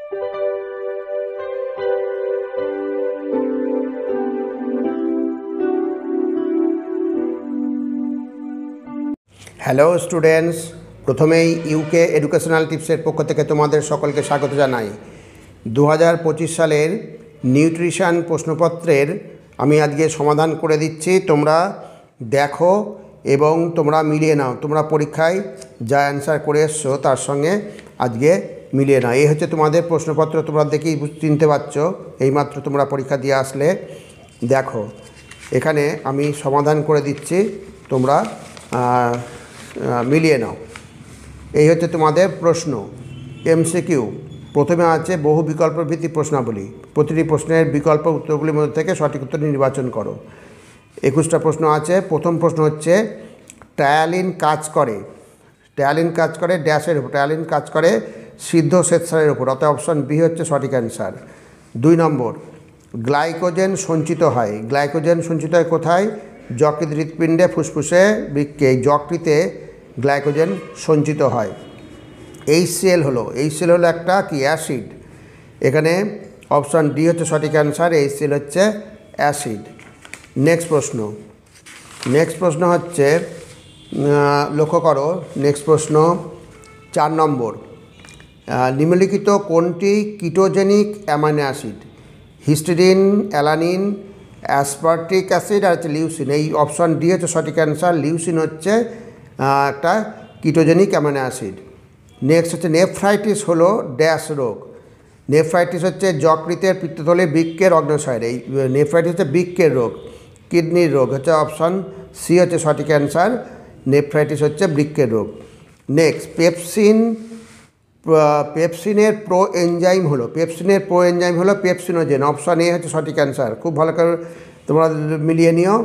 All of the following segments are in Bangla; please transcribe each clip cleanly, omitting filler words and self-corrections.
হ্যালো স্টুডেন্টস, প্রথমেই ইউকে এডুকেশনাল টিপসের পক্ষ থেকে তোমাদের সকলকে স্বাগত জানাই। 2025 সালের নিউট্রিশন প্রশ্নপত্রের আমি আজকে সমাধান করে দিচ্ছি। তোমরা দেখো এবং তোমরা মিলিয়ে নাও। তোমরা পরীক্ষায় যা অ্যান্সার করে এসছো তার সঙ্গে আজকে মিলিয়ে নাও। এই হচ্ছে তোমাদের প্রশ্নপত্র। তোমরা দেখেই চিনতে পারছো, এইমাত্র তোমরা পরীক্ষা দিয়ে আসলে। দেখো, এখানে আমি সমাধান করে দিচ্ছি, তোমরা মিলিয়ে নাও। এই হচ্ছে তোমাদের প্রশ্ন। এমসিকিউ প্রথমে আছে বহু বিকল্প ভিত্তিক প্রশ্নাবলী। প্রতিটি প্রশ্নের বিকল্প উত্তরগুলির মধ্যে থেকে সঠিক উত্তর নির্বাচন করো। 21টা প্রশ্ন আছে। প্রথম প্রশ্ন হচ্ছে টায়ালিন কাজ করে। টায়ালিন কাজ করে ড্যাশের উপর। টায়ালিন কাজ করে সিদ্ধ শ্বেতসারের উপর, অর্থাৎ অপশন বি হচ্ছে সঠিক অ্যান্সার। 2 নম্বর, গ্লাইকোজেন সঞ্চিত হয়। গ্লাইকোজেন সঞ্চিত হয় কোথায়? যকৃৎ, হৃৎপিণ্ডে, ফুসফুসে, বৃক্কে। এই যকৃতে গ্লাইকোজেন সঞ্চিত হয়। HCl হলো একটা কি অ্যাসিড। এখানে অপশান ডি হচ্ছে সঠিক অ্যান্সার। HCl হচ্ছে অ্যাসিড। নেক্সট প্রশ্ন হচ্ছে, লক্ষ্য করো, নেক্সট প্রশ্ন 4 নম্বর, নিম্নলিখিত কোনটি ketogenic amino acid? Histidine, alanine, aspartic acid আর হচ্ছে লিউসিন। এই অপশান ডি হচ্ছে সঠিক অ্যান্সার। লিউসিন হচ্ছে একটা কিটোজেনিক অ্যামাইনো অ্যাসিড। নেক্সট হচ্ছে নেফ্রাইটিস হলো ড্যাশ রোগ। নেফ্রাইটিস হচ্ছে যকৃতের, পিত্তথলি, বৃক্কের, অগ্ন্যাশয়ের। এই নেফ্রাইটিস হচ্ছে বৃক্কের রোগ, কিডনির রোগ হচ্ছে অপশান সি হচ্ছে সঠিক অ্যান্সার। নেফ্রাইটিস হচ্ছে বৃক্কের রোগ। নেক্সট পেপসিনের প্রো এনজাইম হলো পেপসিনোজেন। অপশান এ হচ্ছে সঠিক অ্যান্সার। খুব ভালো করে তোমরা মিলিয়ে নিও,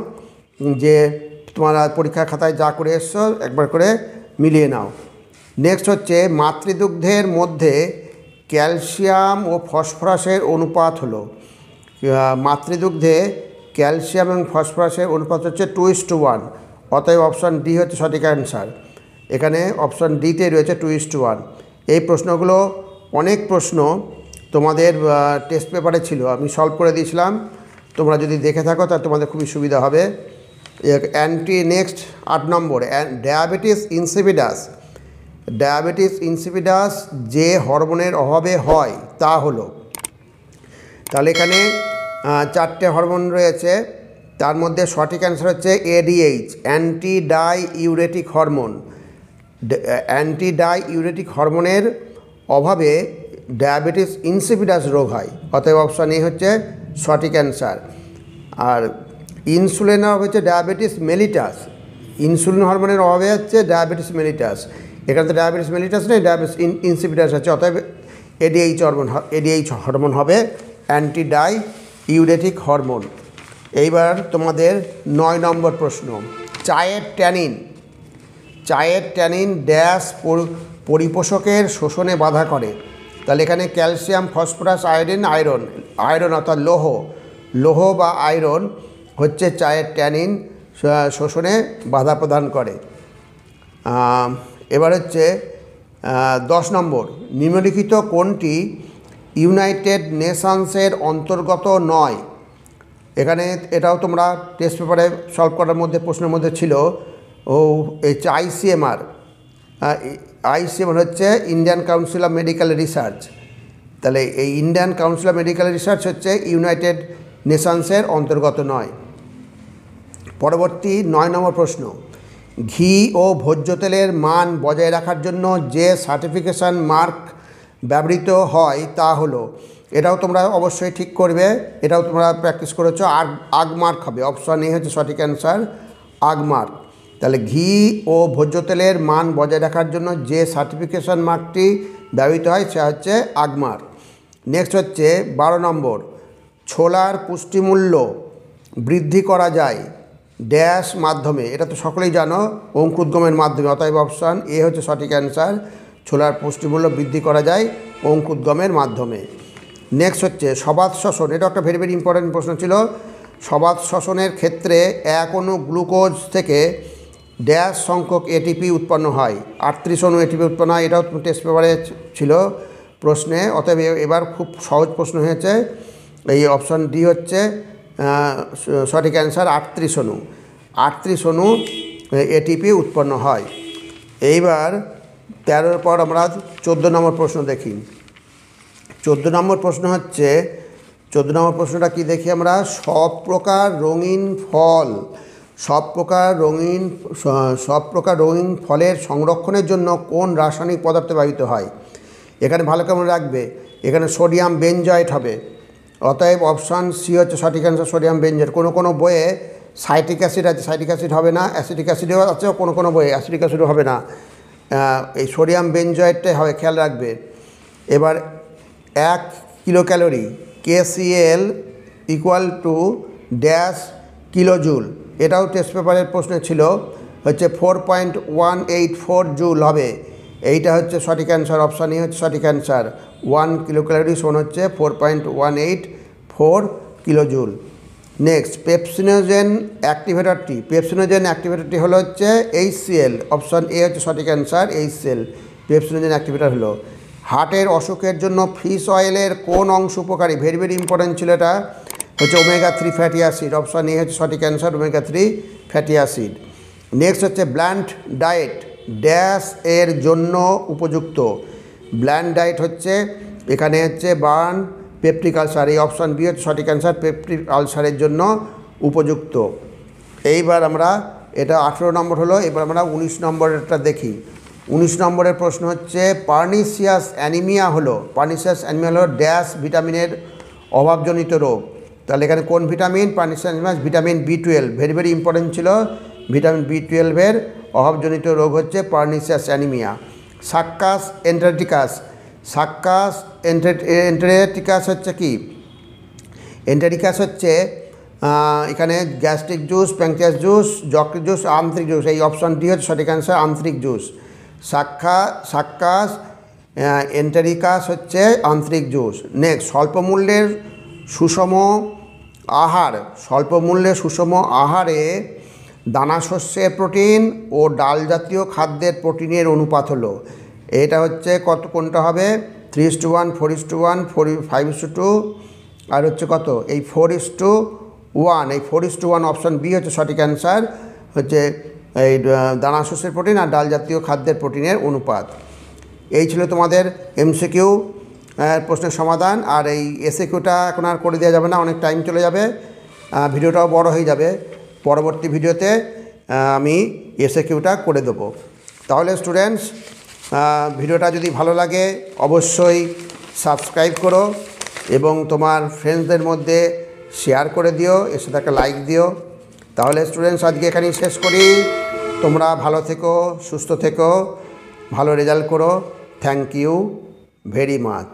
যে তোমরা পরীক্ষার খাতায় যা করে এসছো একবার করে মিলিয়ে নাও। নেক্সট হচ্ছে মাতৃদুগ্ধের মধ্যে ক্যালসিয়াম ও ফসফরাসের অনুপাত হলো। মাতৃদুগ্ধে ক্যালসিয়াম এবং ফসফরাসের অনুপাত হচ্ছে 2:1। অতএব অপশান ডি হচ্ছে সঠিক অ্যান্সার। এখানে অপশান ডিতে রয়েছে 2:1। এই প্রশ্নগুলো, অনেক প্রশ্ন তোমাদের টেস্ট পেপারে ছিল, আমি সলভ করে দিয়েছিলাম। তোমরা যদি দেখে থাকো তাহলে তোমাদের খুবই সুবিধা হবে। নেক্সট 8 নম্বর, ডায়াবেটিস ইনসিপিডাস যে হরমোনের অভাবে হয় তা হলো। তাহলে এখানে 4টে হরমোন রয়েছে, তার মধ্যে সঠিক অ্যান্সার হচ্ছে ADH, anti die ইউরেটিক hormone. Anti die ইউরেটিক হরমোনের অভাবে ডায়াবেটিস ইনসিপিডাস রোগ হয়। অতএব অপশান এ হচ্ছে সঠিক অ্যান্সার। আর ইনসুলিনের অভাবে হচ্ছে ডায়াবেটিস মেলিটাস। ইনসুলিন হরমোনের অভাবে হচ্ছে ডায়াবেটিস মেলিটাস। এখানে তো ডায়াবেটিস মেলিটাস নেই, ডায়াবেটিস ইনসিপিডাস আছে। অতএব ADH হরমোন হবে অ্যান্টি ডাই ইউরেটিক হরমোন। এইবার তোমাদের 9 নম্বর প্রশ্ন, চায়ের ট্যানিন ড্যাশ পরিপোষকের শোষণে বাধা করে। তাহলে এখানে ক্যালসিয়াম, ফসফরাস, আয়রন অর্থাৎ লোহ বা আয়রন হচ্ছে চায়ের ট্যানিন শোষণে বাধা প্রদান করে। এবার হচ্ছে 10 নম্বর, নিম্নলিখিত কোনটি ইউনাইটেড নেশনসের অন্তর্গত নয়? এখানে এটাও তোমরা টেস্ট পেপারে সলভ করার মধ্যে প্রশ্নের মধ্যে ছিল। আইসিএমআর হচ্ছে Indian council of medical research. তাহলে এই Indian council of medical research হচ্ছে ইউনাইটেড নেশনসের অন্তর্গত নয়। পরবর্তী 9 নম্বর প্রশ্ন, ঘি ও ভোজ্য তেলের মান বজায় রাখার জন্য যে সার্টিফিকেশন মার্ক ব্যবহৃত হয় তা হলো। এটাও তোমরা অবশ্যই ঠিক করবে, এটাও তোমরা প্র্যাকটিস করেছো। আগমার্ক হবে। অপশান এ হচ্ছে সঠিক অ্যান্সার, আগমার্ক। তাহলে ঘি ও ভোজ্য তেলের মান বজায় রাখার জন্য যে সার্টিফিকেশন মার্কটি ব্যবহৃত হয় সে হচ্ছে আগমার্ক। নেক্সট হচ্ছে 12 নম্বর, ছোলার পুষ্টিমূল্য বৃদ্ধি করা যায় ড্যাশ মাধ্যমে। এটা তো সকলেই জানো, অঙ্কুরোদ্গমের মাধ্যমে। অতএব অপশান এ হচ্ছে সঠিক অ্যান্সার। ছোলার পুষ্টিমূল্য বৃদ্ধি করা যায় অঙ্কুরোদ্গমের মাধ্যমে। নেক্সট হচ্ছে সবাত শ্বসন। এটা একটা ভেরি ভেরি ইম্পর্ট্যান্ট প্রশ্ন ছিল। সবাত শ্বসনের ক্ষেত্রে এক অণু গ্লুকোজ থেকে ড্যাশ সংখ্যক এটিপি উৎপন্ন হয়। 38 অণু এটিপি উৎপন্ন হয়। এটাও টেস্ট পেপারে ছিল। প্রশ্নে। অতএব এবার খুব সহজ প্রশ্ন হয়েছে, এই অপশন ডি হচ্ছে সঠিক অ্যান্সার। 38 অণু 38 অণু এটিপি উৎপন্ন হয়। এইবার 13-এর পর আমরা 14 নম্বর প্রশ্ন দেখি। 14 নম্বর প্রশ্ন হচ্ছে, 14 নম্বর প্রশ্নটা কি দেখি আমরা, সব প্রকার রঙিন ফলের সংরক্ষণের জন্য কোন রাসায়নিক পদার্থ ব্যবহৃত হয়। এখানে ভালো করে রাখবে, এখানে সোডিয়াম বেনজয়েট হবে। অতএব অপশান সি হচ্ছে সঠিক অ্যান্সার, সোডিয়াম বেনজয়েট। কোনো বইয়ে সাইট্রিক অ্যাসিড আছে, সাইট্রিক অ্যাসিড হবে না, অ্যাসিটিক অ্যাসিডও আছে, কোনো বইয়ে অ্যাসিটিক অ্যাসিডও হবে না, এই সোডিয়াম বেনজয়েটটাই হবে, খেয়াল রাখবে। এবার 1 kilo calorie KCl equal to dash kilojoule, এটাও টেস্ট পেপারের প্রশ্নে ছিল, হচ্ছে 4.184 জুল হবে। এইটা হচ্ছে সঠিক অ্যান্সার, অপশান ই হচ্ছে সঠিক অ্যান্সার। 1 কিলো ক্যালোরি সমান হচ্ছে 4.184 কিলোজুল। নেক্সট, পেপসিনোজেন অ্যাক্টিভেটরটি হলো হচ্ছে HCl, অপশান এ হচ্ছে সঠিক অ্যান্সার, HCl পেপসিনোজেন অ্যাক্টিভেটর হলো। হার্টের অসুখের জন্য ফিশ অয়েলের কোন অংশ উপকারী, ভেরি ভেরি ইম্পর্টেন্ট ছিল এটা, হচ্ছে omega-3 fatty acid, option A হচ্ছে সঠিক answer, omega-3 fatty acid. Next হচ্ছে ব্ল্যান্ড ডায়েট ড্যাশ এর জন্য উপযুক্ত। ব্ল্যান্ড ডায়েট হচ্ছে এখানে হচ্ছে বার্ন পেপটিক আলসার, এই অপশান বি হচ্ছে সঠিক অ্যান্সার, পেপটিক আলসারের জন্য উপযুক্ত। এইবার আমরা এটা 18 নম্বর হলো। এবার আমরা 19 নম্বরেরটা দেখি। 19 নম্বরের প্রশ্ন হচ্ছে পার্নিসিয়াস অ্যানিমিয়া হলো ড্যাশ ভিটামিনের অভাবজনিত রোগ। তাহলে এখানে কোন vitamin, pernicious anaemia vitamin B12, very very important ছিল, ভিটামিন B12 অভাবজনিত রোগ হচ্ছে পার্নিসিয়াস অ্যানিমিয়া। সাক্কাস এন্টেরিটিকাস হচ্ছে কি, এন্টেরিকাস হচ্ছে এখানে গ্যাস্ট্রিক জুস, প্যাঙ্ক্রিয়াস জুস, যকৃৎ জুস, আন্ত্রিক জুস, এই অপশান ডি হচ্ছে সঠিক অ্যান্সার, আন্ত্রিক জুস। সাক্কাস এন্টেরিকাস হচ্ছে আন্ত্রিক জুস। নেক্সট, স্বল্পমূল্যের সুষম আহারে দানাশস্যের প্রোটিন ও ডাল জাতীয় খাদ্যের প্রোটিনের অনুপাত হলো, এটা হচ্ছে কোনটা হবে, 3:1, 4:1, 5:2, আর হচ্ছে কত, এই 4:1, এই 4:1 অপশান বি হচ্ছে সঠিক অ্যান্সার, হচ্ছে এই দানাশস্যের প্রোটিন আর ডাল জাতীয় খাদ্যের প্রোটিনের অনুপাত। এই ছিল তোমাদের MCQ প্রশ্নের সমাধান। আর এই SAQটা এখন আর করে দেওয়া যাবে না, অনেক টাইম চলে যাবে, ভিডিওটাও বড় হয়ে যাবে। পরবর্তী ভিডিওতে আমি SAQটা করে দেবো। তাহলে স্টুডেন্টস, ভিডিওটা যদি ভালো লাগে অবশ্যই সাবস্ক্রাইব করো এবং তোমার ফ্রেন্ডসদের মধ্যে শেয়ার করে দিও, এর সাথে একটা লাইক দিও। তাহলে স্টুডেন্টস, আজকে এখানেই শেষ করি। তোমরা ভালো থেকো, সুস্থ থেকো, ভালো রেজাল্ট করো। Thank you very much.